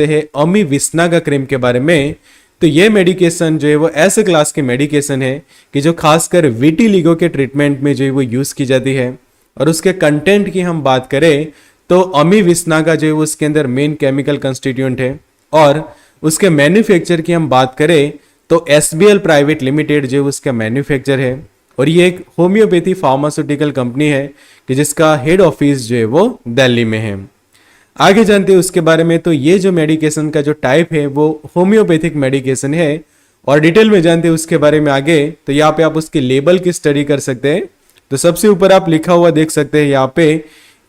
हैं अमी विस्नागा क्रीम के बारे में। तो ये मेडिकेशन जो है वो ऐसे क्लास के मेडिकेशन है कि जो खासकर विटिलिगो के ट्रीटमेंट में जो है वो यूज़ की जाती है। और उसके कंटेंट की हम बात करें तो अमी विस्नागा जो है वो उसके अंदर मेन केमिकल कंस्टिट्यूएंट है। और उसके मैन्युफैक्चर की हम बात करें तो एसबीएल प्राइवेट लिमिटेड जो है उसका मैन्युफैक्चर है। और ये एक होम्योपैथी फार्मास्यूटिकल कंपनी है कि जिसका हेड ऑफिस जो है वो दिल्ली में है। आगे जानते हैं उसके बारे में। तो ये जो मेडिकेशन का जो टाइप है वो होम्योपैथिक मेडिकेशन है। और डिटेल में जानते हैं उसके बारे में आगे। तो यहाँ पे आप उसके लेबल की स्टडी कर सकते हैं। तो सबसे ऊपर आप लिखा हुआ देख सकते हैं यहाँ पे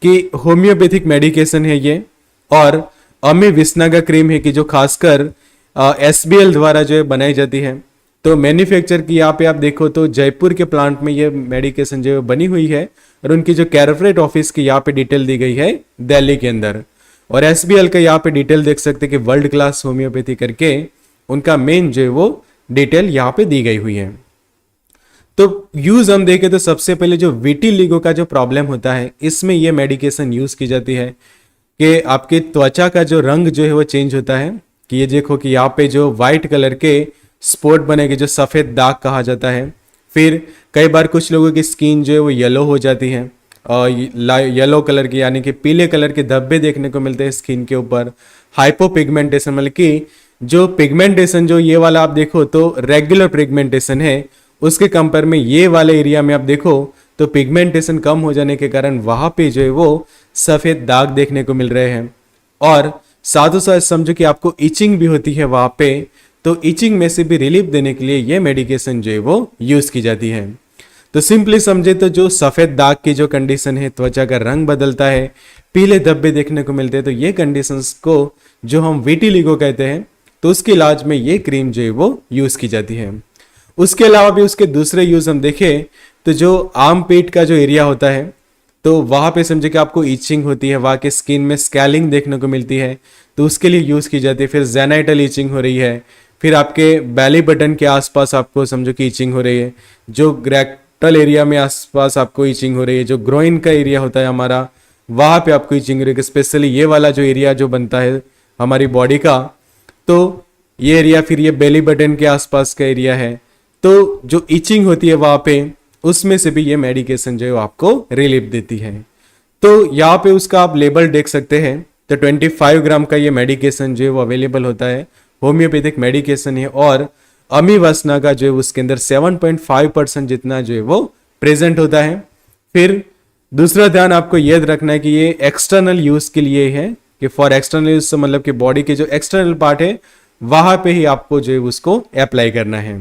कि होम्योपैथिक मेडिकेशन है ये। और अमी विस्नागा क्रीम है कि जो खासकर एसबीएल द्वारा जो है बनाई जाती है। तो मैन्युफैक्चर की यहाँ पे आप देखो तो जयपुर के प्लांट में ये मेडिकेशन जो है बनी हुई है। और उनकी जो कैरफरेट ऑफिस की यहाँ पे डिटेल दी गई है दिल्ली के अंदर। और एसबीएल का यहाँ पे डिटेल देख सकते हैं कि वर्ल्ड क्लास होम्योपैथी करके उनका मेन जो है वो डिटेल यहाँ पे दी गई हुई है। तो यूज हम देखें तो सबसे पहले जो विटिलिगो का जो प्रॉब्लम होता है इसमें ये मेडिकेशन यूज की जाती है कि आपकी त्वचा का जो रंग जो है वो चेंज होता है। कि ये देखो कि यहाँ पे जो व्हाइट कलर के स्पॉट बनेगी जो सफेद दाग कहा जाता है। फिर कई बार कुछ लोगों की स्किन जो है वो येलो हो जाती है और येलो कलर की यानी कि पीले कलर के धब्बे देखने को मिलते हैं स्किन के ऊपर। हाइपोपिगमेंटेशन मतलब कि जो पिगमेंटेशन जो ये वाला आप देखो तो रेगुलर पिगमेंटेशन है, उसके कंपेयर में ये वाले एरिया में आप देखो तो पिगमेंटेशन कम हो जाने के कारण वहां पे जो है वो सफेद दाग देखने को मिल रहे हैं। और साथों साथ समझो कि आपको इचिंग भी होती है वहां पे। तो इचिंग में से भी रिलीफ देने के लिए ये मेडिकेशन जो है वो यूज की जाती है। तो सिंपली समझे तो जो सफेद दाग की जो कंडीशन है, त्वचा का रंग बदलता है, पीले धब्बे देखने को मिलते हैं, तो ये कंडीशंस को जो हम विटिलिगो कहते हैं तो उसके इलाज में ये क्रीम जो है वो यूज की जाती है। उसके अलावा भी उसके दूसरे यूज हम देखें तो जो आर्म पेट का जो एरिया होता है तो वहां पे समझे कि आपको इचिंग होती है, वहां के स्किन में स्कैलिंग देखने को मिलती है तो उसके लिए यूज की जाती है। फिर जेनाइटल इचिंग हो रही है, फिर आपके बैली बटन के आसपास आपको समझो कि इचिंग हो रही है, जो रेक्टल एरिया में आसपास आपको इचिंग हो रही है, जो ग्रोइन का एरिया होता है हमारा वहां पे आपको इचिंग हो रही है। स्पेशली ये वाला जो एरिया जो बनता है हमारी बॉडी का, तो ये एरिया फिर ये बेली बटन के आसपास का एरिया है। तो जो इचिंग होती है वहां पे उसमें से भी ये मेडिकेशन जो है आपको रिलीफ देती है। तो यहाँ पे उसका आप लेबल देख सकते हैं। तो 25 ग्राम का ये मेडिकेशन जो है वो अवेलेबल होता है, होम्योपैथिक मेडिकेशन है। और अमी विस्नागा जो है उसके अंदर 7.5% जितना जो है वो प्रेजेंट होता है। फिर दूसरा ध्यान आपको यह रखना है कि ये एक्सटर्नल यूज के लिए है कि फॉर एक्सटर्नल यूज मतलब कि बॉडी के जो एक्सटर्नल पार्ट है वहां पे ही आपको जो है उसको अप्लाई करना है।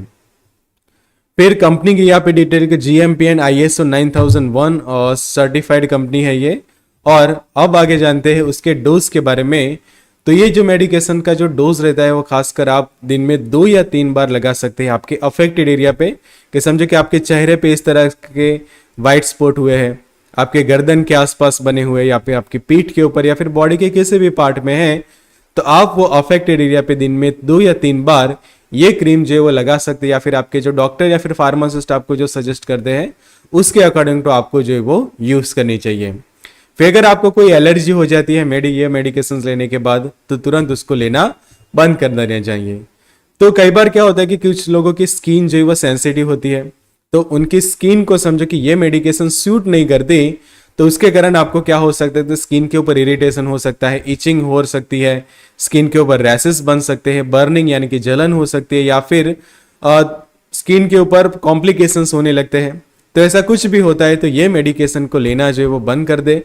फिर कंपनी की यहाँ पे डिटेल के जीएमपी एंड आईएसओ 9001 और सर्टिफाइड कंपनी है ये। और अब आगे जानते हैं उसके डोज के बारे में। तो ये जो मेडिकेशन का जो डोज रहता है वो खासकर आप दिन में 2 या 3 बार लगा सकते हैं आपके अफेक्टेड एरिया पे। कि समझो कि आपके चेहरे पे इस तरह के वाइट स्पॉट हुए हैं, आपके गर्दन के आसपास बने हुए, या फिर आपकी पीठ के ऊपर या फिर बॉडी के किसी भी पार्ट में है, तो आप वो अफेक्टेड एरिया पे दिन में 2 या 3 बार ये क्रीम जो है वो लगा सकते हैं। या फिर आपके जो डॉक्टर या फिर फार्मासिस्ट आपको जो सजेस्ट करते हैं उसके अकॉर्डिंग तो आपको जो है वो यूज करनी चाहिए। फिर अगर आपको कोई एलर्जी हो जाती है ये मेडिकेशन लेने के बाद तो तुरंत उसको लेना बंद कर देना चाहिए। तो कई बार क्या होता है कि कुछ लोगों की स्किन जो है वो सेंसिटिव होती है, तो उनकी स्किन को समझो कि ये मेडिकेशन सूट नहीं करती, तो उसके कारण आपको क्या हो सकता है, तो स्किन के ऊपर इरिटेशन हो सकता है, इचिंग हो सकती है, स्किन के ऊपर रैशेस बन सकते हैं, बर्निंग यानी कि जलन हो सकती है, या फिर स्किन के ऊपर कॉम्प्लिकेशंस होने लगते हैं। तो ऐसा कुछ भी होता है तो ये मेडिकेशन को लेना जो है वो बंद कर दे।